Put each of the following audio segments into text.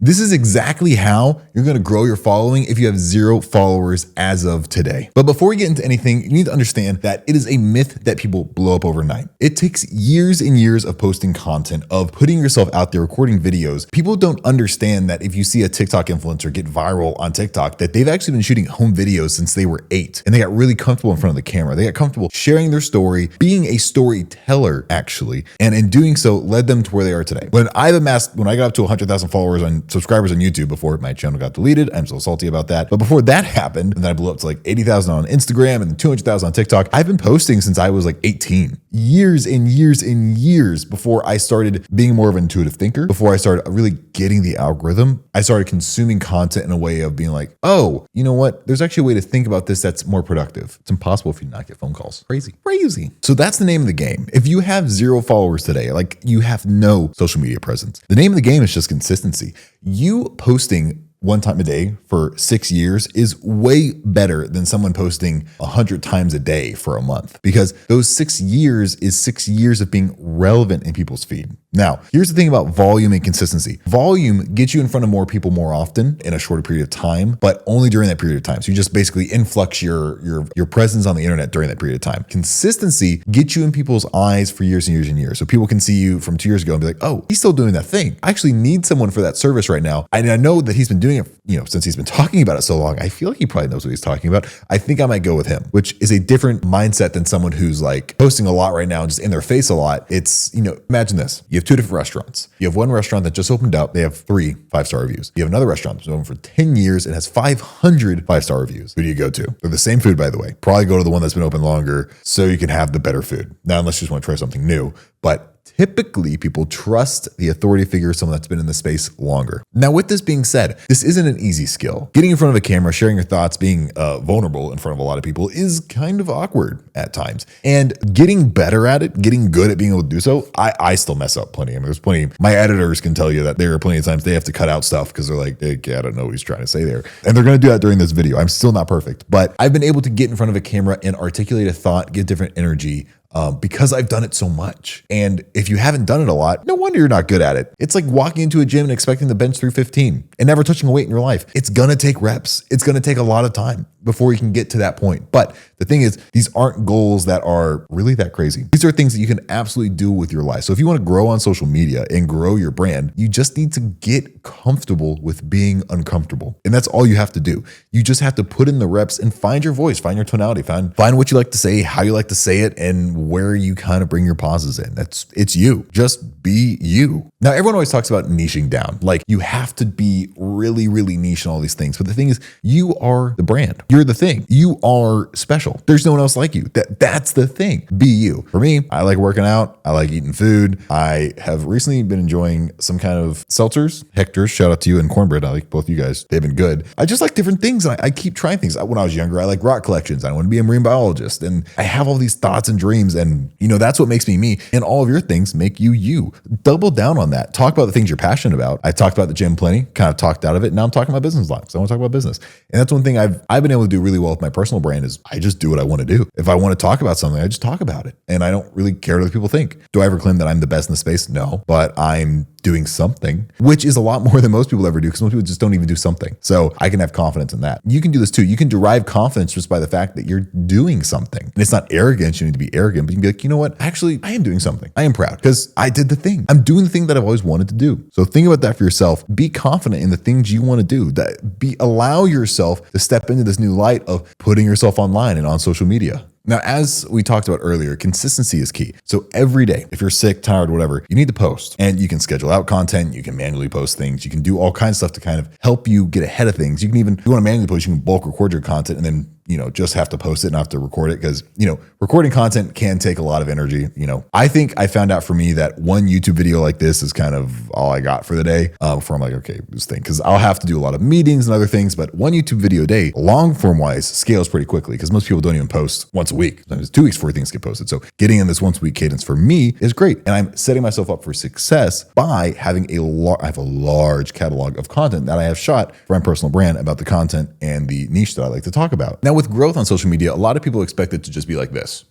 This is exactly how you're going to grow your following if you have 0 followers as of today. But before we get into anything, you need to understand that it is a myth that people blow up overnight. It takes years and years of posting content, of putting yourself out there, recording videos. People don't understand that if you see a TikTok influencer get viral on TikTok, that they've actually been shooting home videos since they were 8 and they got really comfortable in front of the camera. They got comfortable sharing their story, being a storyteller actually, and in doing so led them to where they are today. When I got up to 100,000 followers on subscribers on YouTube before my channel got deleted, I'm so salty about that. But before that happened, and then I blew up to like 80,000 on Instagram and then 200,000 on TikTok. I've been posting since I was like 18, years and years and years before I started being more of an intuitive thinker, before I started really getting the algorithm. I started consuming content in a way of being like, oh, you know what? There's actually a way to think about this that's more productive. It's impossible if you not get phone calls. Crazy. So that's the name of the game. If you have 0 followers today, like you have no social media presence, the name of the game is just consistency. You posting one time a day for 6 years is way better than someone posting 100 times a day for a month, because those 6 years is 6 years of being relevant in people's feed. Now, here's the thing about volume and consistency. Volume gets you in front of more people more often in a shorter period of time, but only during that period of time. So you just basically influx your presence on the internet during that period of time. Consistency gets you in people's eyes for years and years and years. So people can see you from 2 years ago and be like, oh, he's still doing that thing. I actually need someone for that service right now. And I know that he's been doing it, since he's been talking about it so long. I feel like he probably knows what he's talking about. I think I might go with him, which is a different mindset than someone who's like posting a lot right now and just in their face a lot. It's, imagine this. You have 2 different restaurants. You have one restaurant that just opened up. They have 3 5-star reviews. You have another restaurant that's been open for 10 years and has 500 5-star reviews. Who do you go to? They're the same food, by the way. Probably go to the one that's been open longer so you can have the better food. Now, unless you just want to try something new, but typically people trust the authority figure, someone that's been in the space longer. Now, with this being said, this isn't an easy skill. Getting in front of a camera, sharing your thoughts, being vulnerable in front of a lot of people is kind of awkward at times. And getting better at it, getting good at being able to do so, I still mess up plenty. I mean, there's plenty. My editors can tell you that there are plenty of times they have to cut out stuff because they're like, hey, I don't know what he's trying to say there. And they're going to do that during this video. I'm still not perfect, but I've been able to get in front of a camera and articulate a thought, get different energy, because I've done it so much. And if you haven't done it a lot, no wonder you're not good at it. It's like walking into a gym and expecting to bench 315 and never touching a weight in your life. It's going to take reps. It's going to take a lot of time before you can get to that point. But the thing is, these aren't goals that are really that crazy. These are things that you can absolutely do with your life. So if you want to grow on social media and grow your brand, you just need to get comfortable with being uncomfortable. And that's all you have to do. You just have to put in the reps and find your voice, find your tonality, find what you like to say, how you like to say it, and where you kind of bring your pauses in. It's you. Just be you. Now, everyone always talks about niching down. Like you have to be really, really niche in all these things. But the thing is, you are the brand. You're the thing. You are special. There's no one else like you. That's the thing. Be you. For me, I like working out. I like eating food. I have recently been enjoying some kind of seltzers. Hector's, shout out to you, and cornbread. I like both you guys. They've been good. I just like different things. I keep trying things. When I was younger, I like rock collections. I want to be a marine biologist. And I have all these thoughts and dreams. And that's what makes me me. And all of your things make you you. Double down on that. Talk about the things you're passionate about. I talked about the gym plenty, kind of talked out of it. Now I'm talking about business lives. I want to talk about business. And that's one thing I've been able to do really well with my personal brand is I just do what I want to do. If I want to talk about something, I just talk about it. And I don't really care what other people think. Do I ever claim that I'm the best in the space? No, but I'm doing something, which is a lot more than most people ever do because most people just don't even do something. So I can have confidence in that. You can do this too. You can derive confidence just by the fact that you're doing something. And it's not arrogance. You need to be arrogant, but you can be like, you know what? Actually, I am doing something. I am proud because I did the thing. I'm doing the thing that I've always wanted to do. So think about that for yourself. Be confident in the things you want to do. Allow yourself to step into this new light of putting yourself online and on social media. Now, as we talked about earlier, consistency is key. So every day, if you're sick, tired, whatever, you need to post. And you can schedule out content. You can manually post things. You can do all kinds of stuff to kind of help you get ahead of things. You can even, if you want to manually post, you can bulk record your content and then just have to post it and not have to record it because, recording content can take a lot of energy. I think I found out for me that one YouTube video like this is kind of all I got for the day before I'm like, okay, this thing, because I'll have to do a lot of meetings and other things, but one YouTube video a day, long form wise, scales pretty quickly because most people don't even post once a week. Sometimes 2 weeks before things get posted. So getting in this once a week cadence for me is great. And I'm setting myself up for success by having I have a large catalog of content that I have shot for my personal brand about the content and the niche that I like to talk about. Now, with growth on social media, a lot of people expect it to just be like this.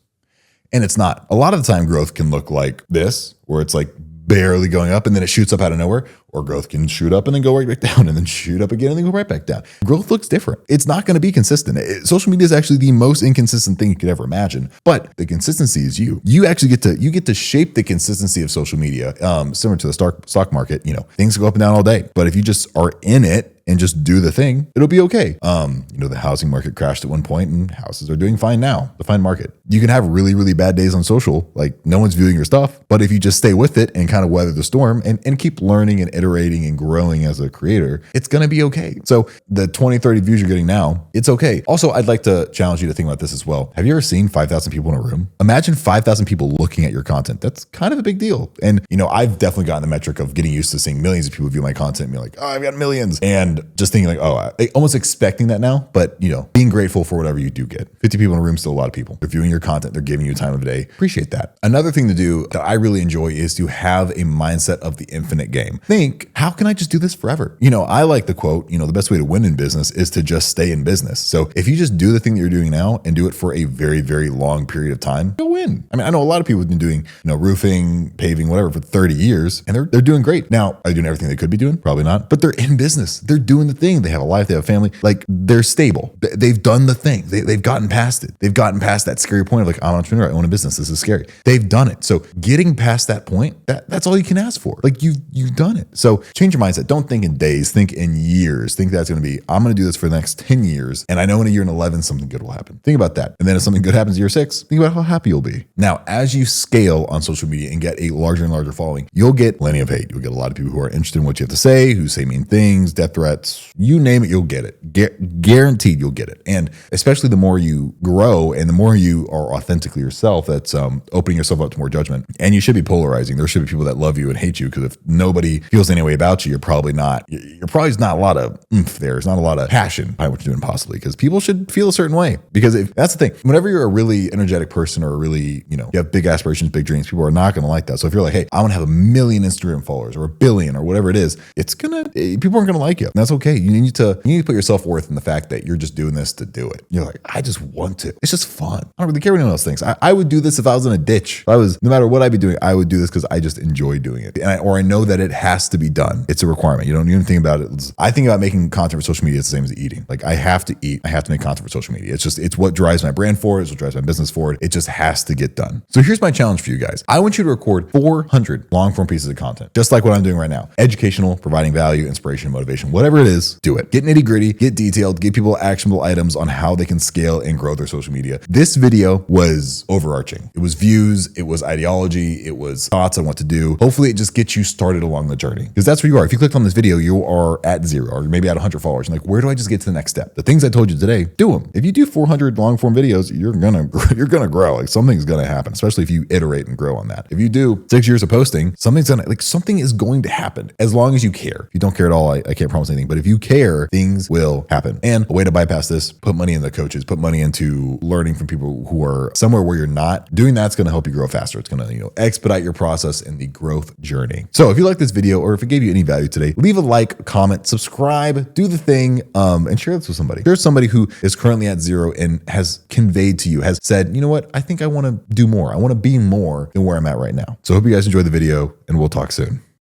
And it's not. A lot of the time, growth can look like this, where it's like barely going up and then it shoots up out of nowhere, or growth can shoot up and then go right back down and then shoot up again and then go right back down. Growth looks different. It's not going to be consistent. Social media is actually the most inconsistent thing you could ever imagine, but the consistency is you. You actually get to shape the consistency of social media. Similar to the stock market, things go up and down all day, but if you just are in it and just do the thing, it'll be okay. The housing market crashed at one point and houses are doing fine now. The fine market. You can have really, really bad days on social, like no one's viewing your stuff, but if you just stay with it and kind of weather the storm and keep learning and iterating and growing as a creator, it's going to be okay. So the 20, 30 views you're getting now, it's okay. Also, I'd like to challenge you to think about this as well. Have you ever seen 5,000 people in a room? Imagine 5,000 people looking at your content. That's kind of a big deal. And, I've definitely gotten the metric of getting used to seeing millions of people view my content and be like, oh, I've got millions. And just thinking like, oh, almost expecting that now, but being grateful for whatever you do get. 50 people in a room, still a lot of people. They're viewing your content. They're giving you time of day. Appreciate that. Another thing to do that I really enjoy is to have a mindset of the infinite game. Think, how can I just do this forever? I like the quote, the best way to win in business is to just stay in business. So if you just do the thing that you're doing now and do it for a very, very long period of time, you'll win. I mean, I know a lot of people have been doing, roofing, paving, whatever for 30 years, and they're doing great. Now, are they doing everything they could be doing? Probably not, but they're in business. They're doing the thing. They have a life, they have a family, like they're stable. They've done the thing. They've gotten past it. They've gotten past that scary point of like, I'm an entrepreneur, I own a business, this is scary. They've done it. So getting past that point, that's all you can ask for. Like you've done it. So change your mindset. Don't think in days, think in years. Think that's going to be, I'm going to do this for the next 10 years. And I know in a year and 11, something good will happen. Think about that. And then if something good happens in year 6, think about how happy you'll be. Now, as you scale on social media and get a larger and larger following, you'll get plenty of hate. You'll get a lot of people who are interested in what you have to say, who say mean things, death threats, you name it, you'll get it. Guaranteed you'll get it. And especially the more you grow and the more you are authentically yourself, that's opening yourself up to more judgment. And you should be polarizing. There should be people that love you and hate you, because if nobody feels any way about you, you're probably not a lot of oomph there. There's not a lot of passion behind what you're doing, possibly, because people should feel a certain way. Because if that's the thing, whenever you're a really energetic person or a really, you have big aspirations, big dreams, people are not going to like that. So if you're like, hey, I want to have 1 million Instagram followers or 1 billion or whatever it is, people aren't going to like you. And that's okay. You need to put your self-worth in the fact that you're just doing this to do it. You're like, I just want to. It's just fun. I don't really care what anyone else thinks. I would do this if I was in a ditch. No matter what I'd be doing, I would do this because I just enjoy doing it. Or I know that it has to be done. It's a requirement. You don't even think about it. I think about making content for social media. It's the same as eating. Like I have to eat. I have to make content for social media. It's what drives my brand forward. It's what drives my business forward. It just has to get done. So here's my challenge for you guys. I want you to record 400 long form pieces of content, just like what I'm doing right now. Educational, providing value, inspiration, motivation, whatever it is, do it. Get nitty gritty, get detailed, give people actionable items on how they can scale and grow their social media. This video was overarching. It was views, it was ideology, it was thoughts on what to do. Hopefully it just gets you started along the journey, because that's where you are. If you clicked on this video, you are at 0 or maybe at 100 followers. And like, where do I just get to the next step? The things I told you today, do them. If you do 400 long form videos, you're gonna grow. Like something's gonna happen, especially if you iterate and grow on that. If you do 6 years of posting, something is going to happen, as long as you care. If you don't care at all, I can't promise anything, but if you care, things will happen. And a way to bypass this, put money in the coaches, put money into learning from people who are somewhere where you're not. Doing that's going to help you grow faster. It's going to, expedite your process in the growth journey. So if you like this video, or if it gave you any value today, leave a like, comment, subscribe, do the thing, and share this with somebody. There's somebody who is currently at 0 and has conveyed to you, has said, you know what? I think I want to do more. I want to be more than where I'm at right now. So I hope you guys enjoyed the video, and we'll talk soon.